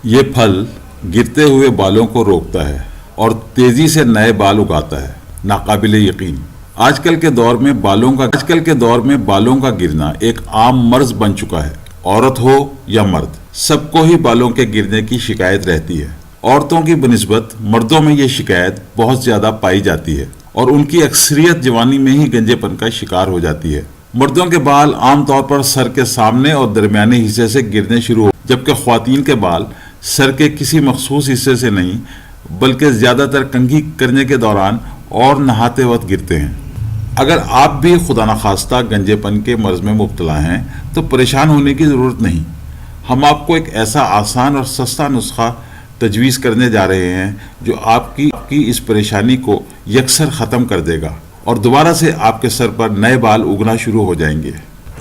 یہ پھل گرتے ہوئے بالوں کو روکتا ہے اور تیزی سے نئے بال اگاتا ہے۔ ناقابل یقین آج کل کے دور میں بالوں کا گرنا ایک عام مرض بن چکا ہے۔ عورت ہو یا مرد، سب کو ہی بالوں کے گرنے کی شکایت رہتی ہے۔ عورتوں کی بنسبت مردوں میں یہ شکایت بہت زیادہ پائی جاتی ہے اور ان کی اکثریت جوانی میں ہی گنجے پن کا شکار ہو جاتی ہے۔ مردوں کے بال عام طور پر سر کے سامنے اور درمیانی حصے سے گرنے شروع ہو، جبکہ خواتین کے بال سر کے کسی مخصوص حصے سے نہیں بلکہ زیادہ تر کنگھی کرنے کے دوران اور نہاتے وقت گرتے ہیں۔ اگر آپ بھی خدا نخواستہ گنجے پن کے مرض میں مبتلا ہیں تو پریشان ہونے کی ضرورت نہیں۔ ہم آپ کو ایک ایسا آسان اور سستا نسخہ تجویز کرنے جا رہے ہیں جو آپ کی اس پریشانی کو یکسر ختم کر دے گا اور دوبارہ سے آپ کے سر پر نئے بال اگنا شروع ہو جائیں گے۔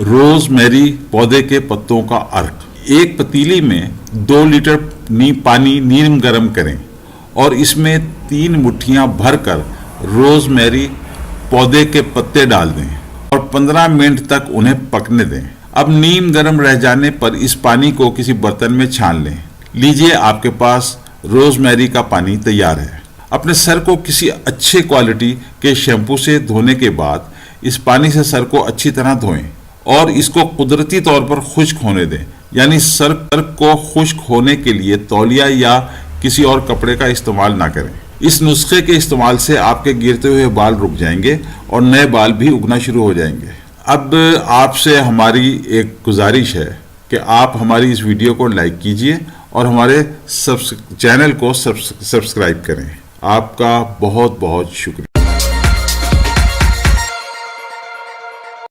روز میری پودے کے پتوں کا عرق۔ ایک پتیلی میں 2 لیٹر پانی نیم گرم کریں اور اس میں 3 مٹھیاں بھر کر روز میری پودے کے پتے ڈال دیں اور 15 منٹ تک انہیں پکنے دیں۔ اب نیم گرم رہ جانے پر اس پانی کو کسی برتن میں چھان لیں۔ لیجئے، آپ کے پاس روز میری کا پانی تیار ہے۔ اپنے سر کو کسی اچھے کوالٹی کے شیمپو سے دھونے کے بعد اس پانی سے سر کو اچھی طرح دھوئیں اور اس کو قدرتی طور پر خشک ہونے دیں، یعنی سر کو خشک ہونے کے لیے تولیہ یا کسی اور کپڑے کا استعمال نہ کریں۔ اس نسخے کے استعمال سے آپ کے گرتے ہوئے بال رک جائیں گے اور نئے بال بھی اگنا شروع ہو جائیں گے۔ اب آپ سے ہماری ایک گزارش ہے کہ آپ ہماری اس ویڈیو کو لائک کیجئے اور ہمارے چینل کو سبسکرائب کریں۔ آپ کا بہت بہت شکریہ۔